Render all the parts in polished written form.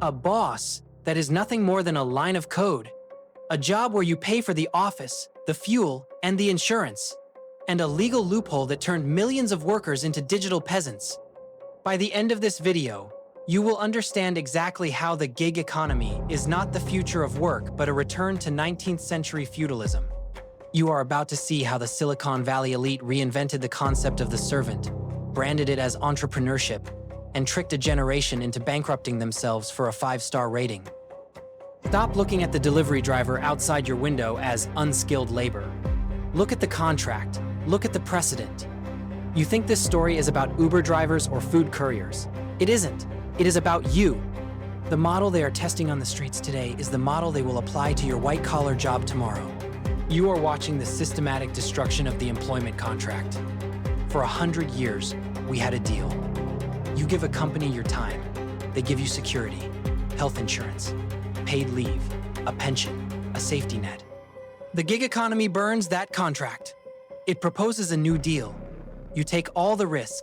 A boss that is nothing more than a line of code. A job where you pay for the office, the fuel, and the insurance. And a legal loophole that turned millions of workers into digital peasants. By the end of this video, you will understand exactly how the gig economy is not the future of work, but a return to 19th century feudalism. You are about to see how the Silicon Valley elite reinvented the concept of the servant, branded it as entrepreneurship, and tricked a generation into bankrupting themselves for a 5-star rating. Stop looking at the delivery driver outside your window as unskilled labor. Look at the contract. Look at the precedent. You think this story is about Uber drivers or food couriers. It isn't. It is about you. The model they are testing on the streets today is the model they will apply to your white-collar job tomorrow. You are watching the systematic destruction of the employment contract. For 100 years, we had a deal. You give a company your time. They give you security, health insurance, paid leave, a pension, a safety net. The gig economy burns that contract. It proposes a new deal. You take all the risk.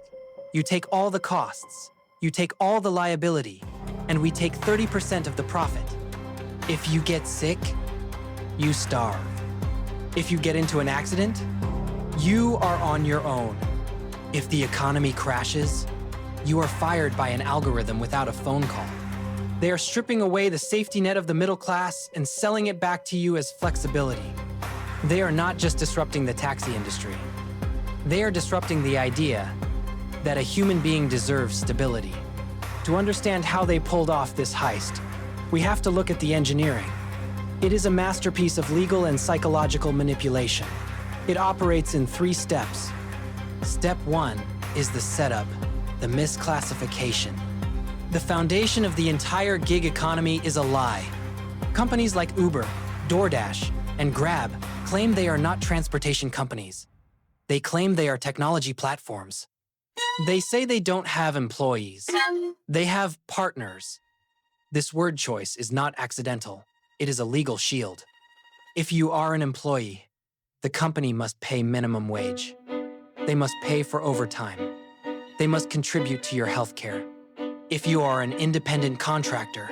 You take all the costs. You take all the liability, and we take 30% of the profit. If you get sick, you starve. If you get into an accident, you are on your own. If the economy crashes, you are fired by an algorithm without a phone call. They are stripping away the safety net of the middle class and selling it back to you as flexibility. They are not just disrupting the taxi industry. They are disrupting the idea that a human being deserves stability. To understand how they pulled off this heist, we have to look at the engineering. It is a masterpiece of legal and psychological manipulation. It operates in 3 steps. Step 1 is the setup, the misclassification. The foundation of the entire gig economy is a lie. Companies like Uber, DoorDash, and Grab claim they are not transportation companies. They claim they are technology platforms. They say they don't have employees. They have partners. This word choice is not accidental. It is a legal shield. If you are an employee, the company must pay minimum wage. They must pay for overtime. They must contribute to your health care. If you are an independent contractor,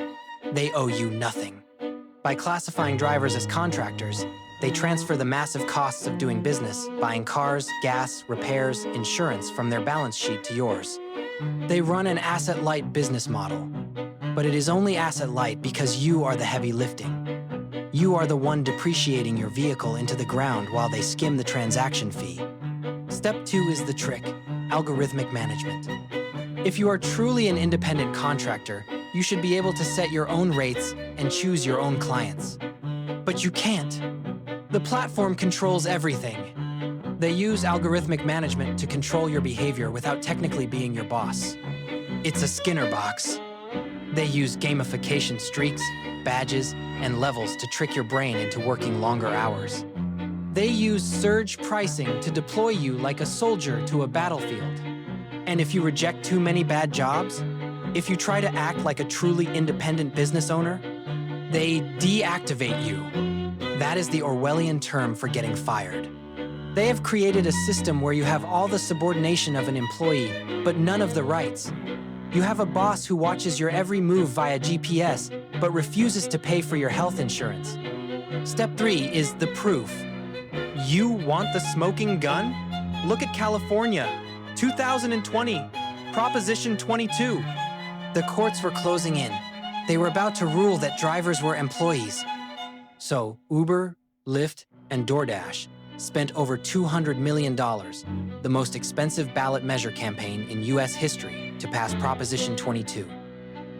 they owe you nothing. By classifying drivers as contractors, they transfer the massive costs of doing business, buying cars, gas, repairs, insurance from their balance sheet to yours. They run an asset-light business model. But it is only asset-light because you are the heavy lifting. You are the one depreciating your vehicle into the ground while they skim the transaction fee. Step 2 is the trick, algorithmic management. If you are truly an independent contractor, you should be able to set your own rates and choose your own clients. But you can't. The platform controls everything. They use algorithmic management to control your behavior without technically being your boss. It's a Skinner box. They use gamification streaks, badges, and levels to trick your brain into working longer hours. They use surge pricing to deploy you like a soldier to a battlefield. And if you reject too many bad jobs, if you try to act like a truly independent business owner, they deactivate you. That is the Orwellian term for getting fired. They have created a system where you have all the subordination of an employee, but none of the rights. You have a boss who watches your every move via GPS, but refuses to pay for your health insurance. Step 3 is the proof. You want the smoking gun? Look at California, 2020, Proposition 22. The courts were closing in. They were about to rule that drivers were employees. So Uber, Lyft, and DoorDash spent over $200 million, the most expensive ballot measure campaign in U.S. history, to pass Proposition 22.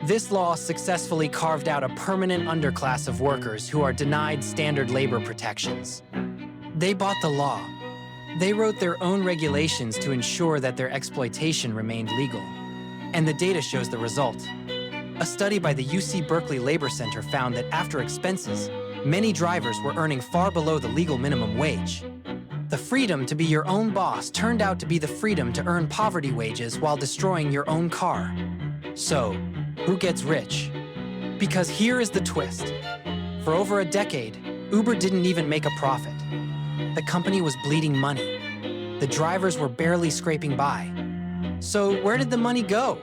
This law successfully carved out a permanent underclass of workers who are denied standard labor protections. They bought the law. They wrote their own regulations to ensure that their exploitation remained legal. And the data shows the result. A study by the UC Berkeley Labor Center found that after expenses, many drivers were earning far below the legal minimum wage. The freedom to be your own boss turned out to be the freedom to earn poverty wages while destroying your own car. So, who gets rich? Because here is the twist. For over a decade, Uber didn't even make a profit. The company was bleeding money. The drivers were barely scraping by. So where did the money go?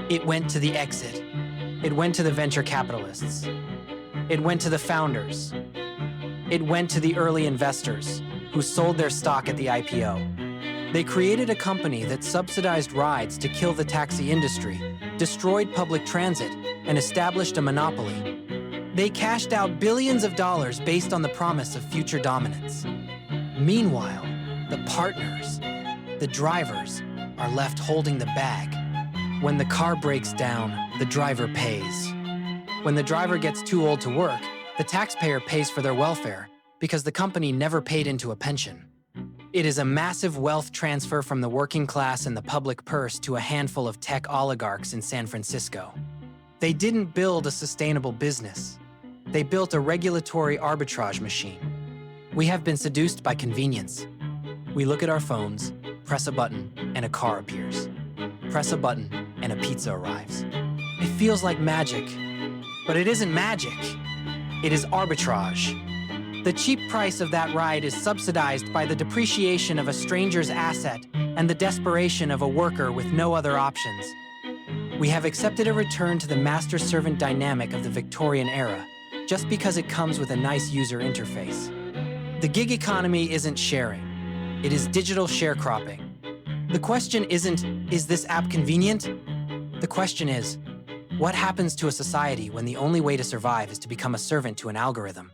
It went to the exit. It went to the venture capitalists. It went to the founders. It went to the early investors who sold their stock at the IPO. They created a company that subsidized rides to kill the taxi industry, destroyed public transit, and established a monopoly. They cashed out billions of dollars based on the promise of future dominance. Meanwhile, the partners, the drivers, are left holding the bag. When the car breaks down, the driver pays. When the driver gets too old to work, the taxpayer pays for their welfare because the company never paid into a pension. It is a massive wealth transfer from the working class and the public purse to a handful of tech oligarchs in San Francisco. They didn't build a sustainable business. They built a regulatory arbitrage machine. We have been seduced by convenience. We look at our phones, press a button, and a car appears. Press a button, and a pizza arrives. It feels like magic, but it isn't magic. It is arbitrage. The cheap price of that ride is subsidized by the depreciation of a stranger's asset and the desperation of a worker with no other options. We have accepted a return to the master-servant dynamic of the Victorian era, just because it comes with a nice user interface. The gig economy isn't sharing. It is digital sharecropping. The question isn't, is this app convenient? The question is, what happens to a society when the only way to survive is to become a servant to an algorithm?